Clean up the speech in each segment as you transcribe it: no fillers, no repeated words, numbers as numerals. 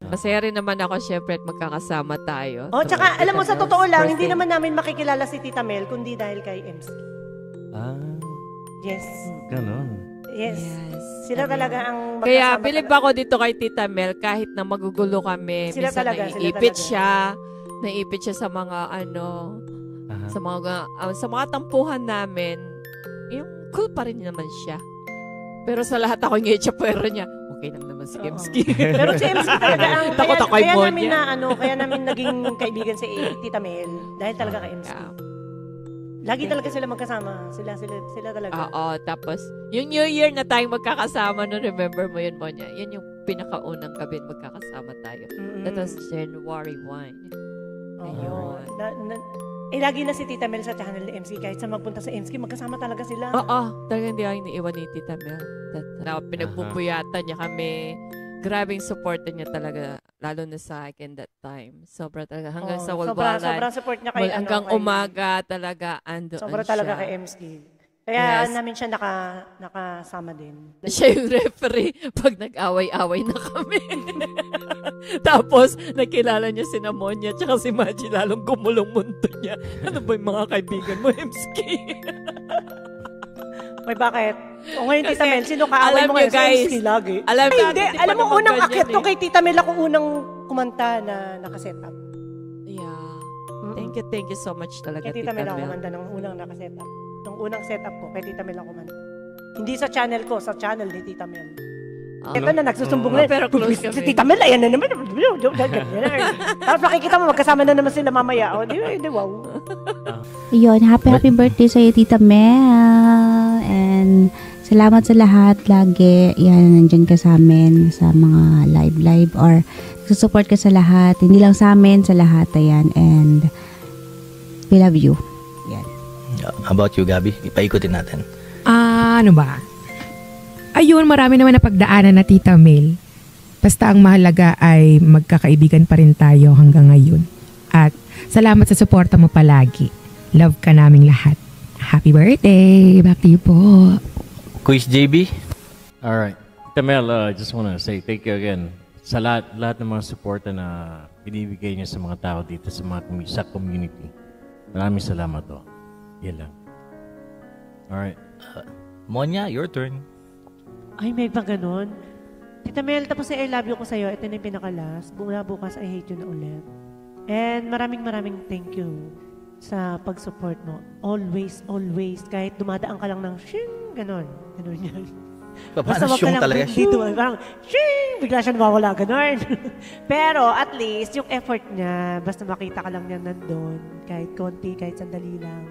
Masaya rin naman ako, syempre, at magkakasama tayo. Oh, tsaka, alam mo, sa totoo lang, hindi naman namin makikilala si Tita Mel, kundi dahil kay MC. Yes. Ganon. Yes. Sila talaga ang magkasama. Kaya, bilib ako dito kay Tita Mel, kahit na magugulo kami. Sila minsan talaga, naiipit siya sa mga, sa mga tampuhan namin. Yung cool pa rin naman siya. Pero sa lahat ako yung itsapwera niya. Okay lang naman si Emski. Pero si Emski talaga ang kaya namin naging kaibigan si Tita Mel dahil talaga kay Emski. Lagi talaga sila magkasama. Sila talaga. Oo, tapos yung New Year na tayong magkakasama no, remember mo yun, Monya? Yan yung pinakaunang gabi magkakasama tayo. That was January 1. Ayun. Lagi na si Tita Mel sa channel ni MC. Kahit sa magpunta sa MC, magkasama talaga sila. Oo, talaga hindi ako iniiwan ni Tita Mel. Pinagpupuyatan niya kami. Grabing supportan niya talaga, lalo na sa akin that time. Sobra talaga. Hanggang sa walwalan. Sobrang support niya kay hanggang umaga talaga andoon sobra siya. talaga kay MC. Kaya namin siya nakasama din. Siya yung referee pag nag-away-away na kami. Tapos, nakilala niya si Namonya tsaka si Maji, lalong gumulong mundo niya. Ano ba yung mga kaibigan mo, Emski? May bakit? O ngayon, Tita Mel, sino kaaway mo ngayon? Guys, si MC lagi. Alam mo, unang akit ko kay Tita Mel, ako unang kumanta na nakaset up. Yeah. Thank you so much talaga, Tita Mel. Ako kumanta ng unang nakaset up. Nung unang setup ko, kay Tita Mel ako kumanta. Hindi sa channel ko, sa channel ni Tita Mel. Ito na, nagsusumbong na. Pero close kami. Si Tita Mel, ayan na naman. Tapos makikita mo, magkasama na naman sila mamaya. O, di wow. Ayun, happy birthday sa'yo, Tita Mel. And salamat sa lahat lagi. Yan, nandyan ka sa amin sa mga live or susupport ka sa lahat. Hindi lang sa amin, sa lahat. Ayan, and we love you. Yan. How about you, Gabi? Ipaikutin natin. Ano ba? Ayun, marami naman na pagdaanan na Tita Mel. Basta ang mahalaga ay magkakaibigan pa rin tayo hanggang ngayon. At salamat sa suporta mo palagi. Love ka naming lahat. Happy birthday! Back to you po. Quiz JB? Alright. Tita Mel, I just wanna say thank you again sa lahat ng mga suporta na binibigay niyo sa mga tao dito sa community. Maraming salamat to. Yan lang. Alright. Monya, your turn. Ay, may ba ganun? Tita Mel, tapos I love you ko sa'yo. Ito na yung pinakalas. Bukas, I hate you na ulit. And maraming thank you sa pag-support mo. Always. Kahit dumadaan ka lang ng shing, ganun yan. Basta wag ka lang talaga. Dito, parang shing, bigla siya nawawala, ganun. Pero at least, yung effort niya, basta makita ka lang niya nandun, kahit konti, kahit sandali lang.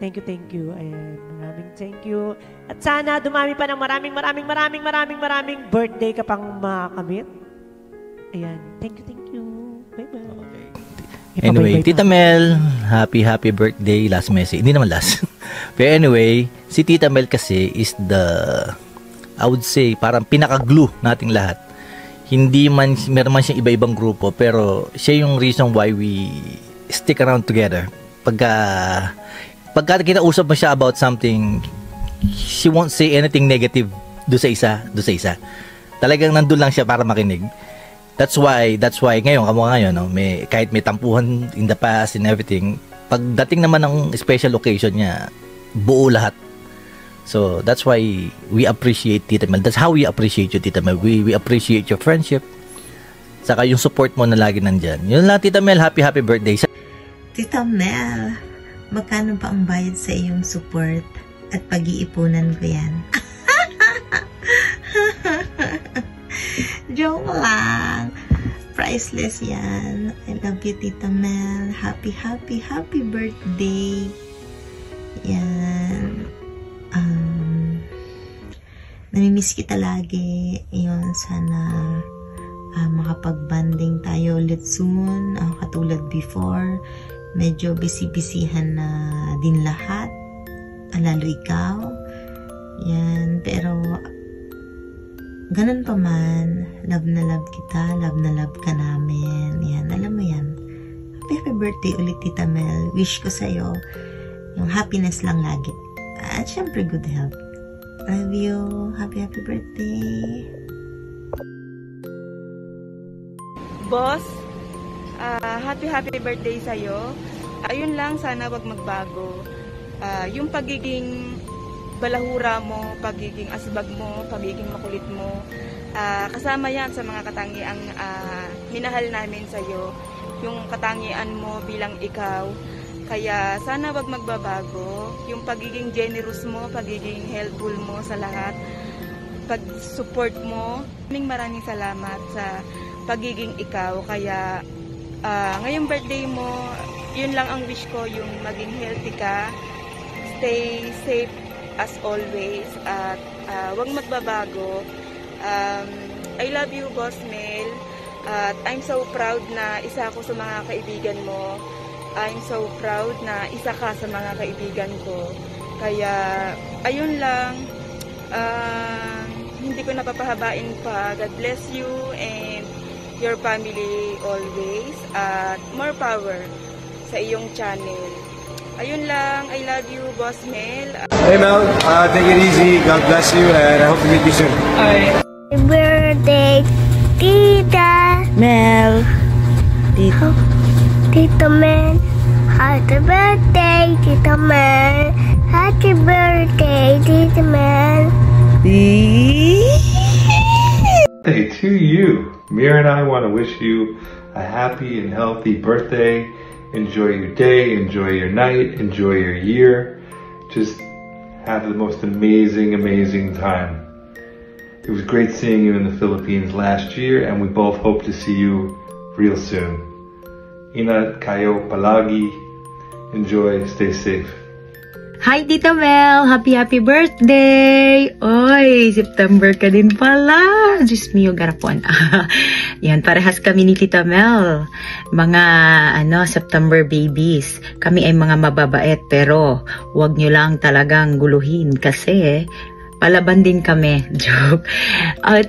Thank you. Ayan, maraming thank you. At sana dumami pa ng maraming birthday ka pang makamit. Ayan, thank you. Bye-bye. Okay. Anyway, Tita Mel, happy birthday. Last message. Hindi naman last. Pero anyway, si Tita Mel kasi is I would say, parang pinaka-glue nating lahat. Meron man siyang iba-ibang grupo, pero siya yung reason why we stick around together. Pagka kinausap mo siya about something, she won't say anything negative do sa isa. Talagang nandun lang siya para makinig. That's why ngayon, kahit may tampuhan in the past and everything, pagdating naman ng special occasion niya, buo lahat. So, that's why we appreciate Tita Mel. That's how we appreciate you, Tita Mel. We appreciate your friendship. Saka yung support mo na lagi nandyan. Yun lang, Tita Mel. Happy birthday. Tita Mel, magkano ba ang bayad sa iyong support at pag-iipunan ko yan? Joke lang. Priceless yan. I love you, Tita Mel. Happy birthday. Yan. Namimiss kita lagi. Yun, sana makapag-banding tayo ulit soon. Katulad before. Medyo busy-busyhan na din lahat. Lalo ikaw. Yan. Pero ganun pa man, love na love kita, love na love ka namin. Yan, alam mo yan. Happy birthday ulit, Tita Mel. Wish ko sa'yo yung happiness lang lagi. At syempre, good health. Love you. Happy birthday. Boss, happy birthday sa'yo. Ayun lang, sana wag magbago. Yung pagiging balahura mo, pagiging asbag mo, pagiging makulit mo, kasama yan sa mga katangiang minahal namin sa'yo. Yung katangian mo bilang ikaw. Kaya sana wag magbabago. Yung pagiging generous mo, pagiging helpful mo sa lahat, pag-support mo. Maraming salamat sa pagiging ikaw. Kaya ngayong birthday mo, yun lang ang wish ko, yung maging healthy ka, stay safe as always, at wag magbabago. I love you, Boss Mel, at I'm so proud na isa ako sa mga kaibigan mo. I'm so proud na isa ka sa mga kaibigan ko. Kaya ayun lang, hindi ko napapahabain pa. God bless you and your family always, at more power sa iyong channel. Ayun lang, I love you, Boss Mel. Hey Mel, take it easy, God bless you, and I hope to meet you soon. Happy birthday, Tita Mel. Tita Mel. Happy birthday, Tita Mel. Happy birthday, Tita Mel. Hey, to you. Mira and I want to wish you a happy and healthy birthday. Enjoy your day, enjoy your night, enjoy your year. Just have the most amazing time. It was great seeing you in the Philippines last year, and we both hope to see you real soon. Ingat kayo palagi. Enjoy, stay safe. Hi, Tita Mel! Happy birthday! Oy, September ka din pala! Diyos mio, garapon. Yan, parehas kami ni Tita Mel. Mga, September babies. Kami ay mga mababait, pero wag nyo lang talagang guluhin kasi palaban din kami. Joke.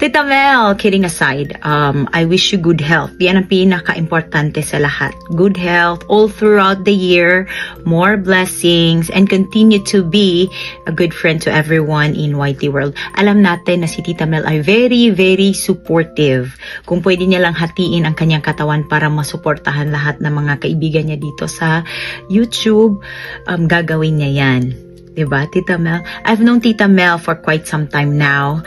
Tita Mel, kidding aside, I wish you good health. Yan ang pinaka-importante sa lahat. Good health all throughout the year, more blessings, and continue to be a good friend to everyone in YT World. Alam natin na si Tita Mel ay very supportive. Kung pwede niya lang hatiin ang kanyang katawan para masuportahan lahat ng mga kaibigan niya dito sa YouTube, gagawin niya yan. Diba, Tita Mel? I've known Tita Mel for quite some time now.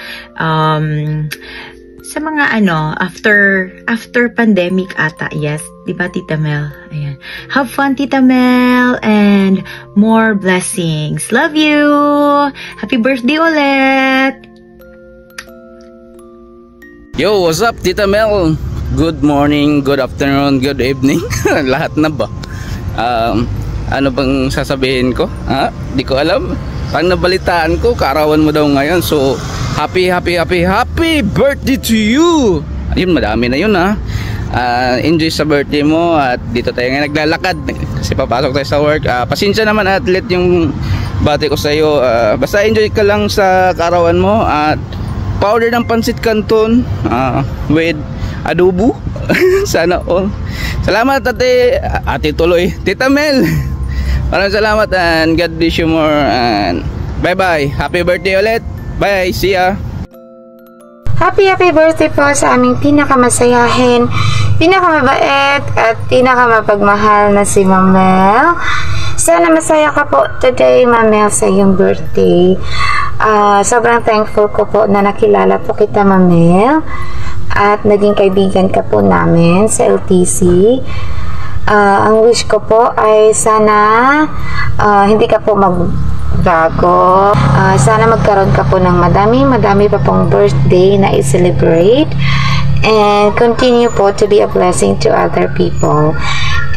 Sa mga after pandemic ata, yes. Diba, Tita Mel? Ayan. Have fun, Tita Mel, and more blessings. Love you! Happy birthday ulit! Yo, what's up, Tita Mel? Good morning, good afternoon, good evening. Lahat na ba? Ano bang sasabihin ko? Di ko alam. Pag nabalitaan ko, kaarawan mo daw ngayon. So, happy birthday to you! Ayun, madami na yun enjoy sa birthday mo. At dito tayo ngayon naglalakad kasi papasok tayo sa work. Pasensya naman at late yung bati ko sa iyo. Basta enjoy ka lang sa kaarawan mo. At powder ng pansit canton with adobo. Sana all. Salamat ate tuloy. Tita Mel. Maraming salamat and God bless you more, and bye-bye. Happy birthday ulit. Bye. See ya. Happy birthday po sa aming pinakamasayahin, pinakamabait at pinakamapagmahal na si Ma'am Mel. Sana masaya ka po today, Ma'am Mel, sa iyong birthday. Sobrang thankful ko po na nakilala po kita, Ma'am Mel, at naging kaibigan ka po namin sa LTC. Ang wish ko po ay sana hindi ka po magbago. Sana magkaroon ka po ng madami pa pong birthday na i-celebrate, and continue po to be a blessing to other people.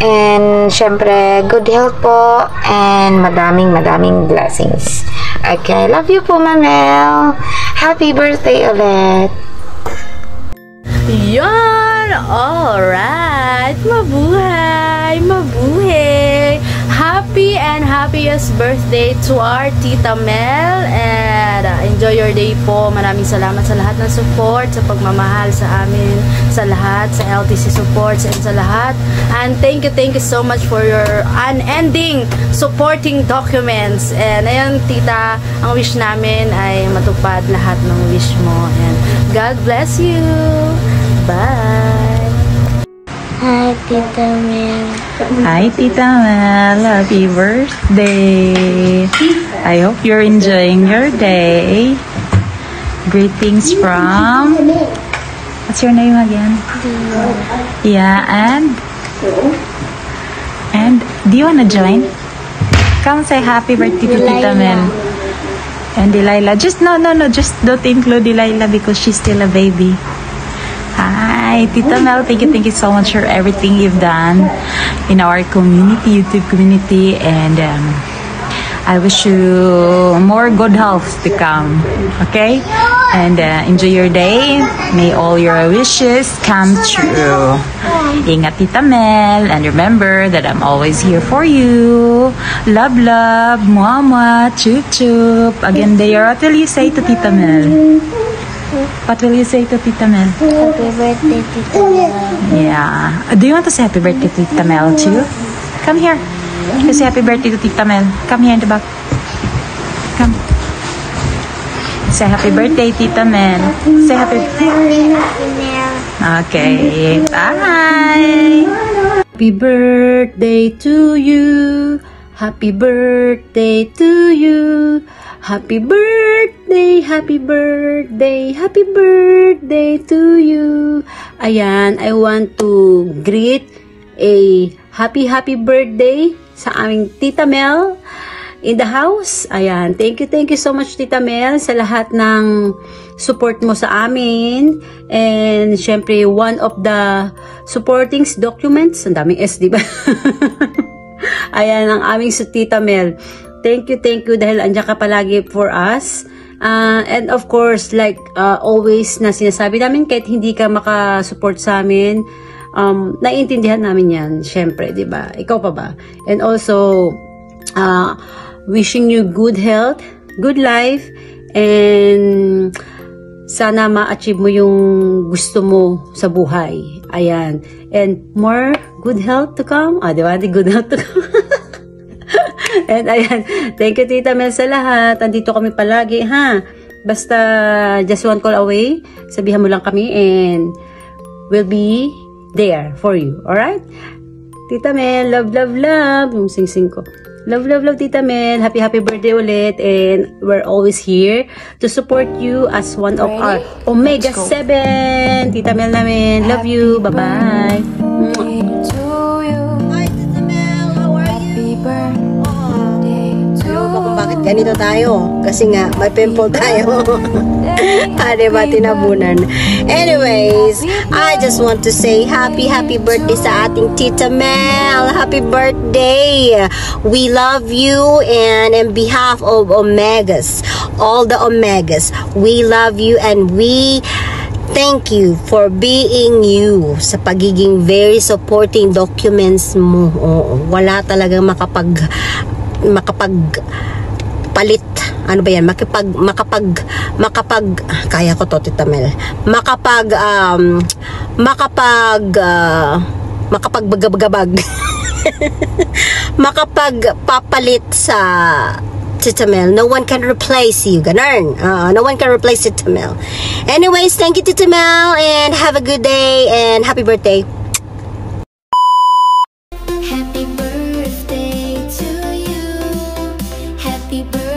And syempre, good health po and madaming blessings. Okay, love you po, Manel. Happy birthday ulit. Yan! Alright! Mabuhay! Happy and happiest birthday to our Tita Mel, and enjoy your day po. Maraming salamat sa lahat ng support, sa pagmamahal sa amin, sa lahat, sa LTC supports, and sa lahat. And thank you so much for your unending supporting documents. And ayun, Tita, ang wish namin ay matupad lahat ng wish mo. And God bless you! Bye! Hi, Tita Mel. Hi, Tita Mel. Happy birthday. I hope you're enjoying your day. Greetings from... What's your name again? Yeah, and do you wanna join? Come say happy birthday to Tita Mel. And Delilah. Just no, just don't include Delilah because she's still a baby. Hi, Tita Mel. Thank you so much for everything you've done in our community, YouTube community, and I wish you more good health to come. Okay? And enjoy your day. May all your wishes come true. Ingat, Tita Mel, and remember that I'm always here for you. Love, love, mwah, mwah, chup, chup. Again, there, what will you say to Tita Mel? What will you say to Tita Mel? Happy birthday, Tita Mel. Yeah. Do you want to say happy birthday to Tita Mel too? Come here. You say happy birthday to Tita Mel. Come here in the back. Come. Say happy birthday, Tita Mel. Say happy birthday, Mel. Okay. Bye. Happy birthday to you. Happy birthday to you. Happy birthday, happy birthday, happy birthday to you. Ayan, I want to greet a happy birthday sa aming Tita Mel in the house. Ayan, thank you so much, Tita Mel, sa lahat ng support mo sa amin. And syempre, one of the supporting documents, ang daming S, diba? Ayan, ang aming sa Tita Mel. Thank you dahil andyan ka palagi for us. And of course, like always na sinasabi namin, kahit hindi ka makasupport sa amin, naiintindihan namin yan, syempre, di ba? Ikaw pa ba? And also, wishing you good health, good life, and sana ma-achieve mo yung gusto mo sa buhay. Ayan. And more good health to come. Di ba? Good health to come. And ayan, thank you, Tita Mel, sa lahat. Andito kami palagi, ha? Basta just one call away, sabihan mo lang kami and we'll be there for you. Alright? Tita Mel, love, love, love. Yung sing-sing ko. Love, love, love, Tita Mel. Happy birthday ulit. And we're always here to support you as one of our Omega 7. Tita Mel namin. Love you. Bye-bye. Bakit ganito tayo? Kasi nga, may pimple tayo. Diba, tinabunan. Anyways, I just want to say happy birthday sa ating Tita Mel. Happy birthday. We love you, and on behalf of Omegas, all the Omegas, we love you and we thank you for being you sa pagiging very supporting documents mo. Wala talagang makapagpalit, ano ba yan, kaya ko to, Tita Mel, makapagbagabag makapagpapalit sa Tita Mel. No one can replace you, ganun. No one can replace Tita Mel. Anyways, thank you, Tita Mel, and have a good day and happy birthday. Happy birthday to you. Happy birthday.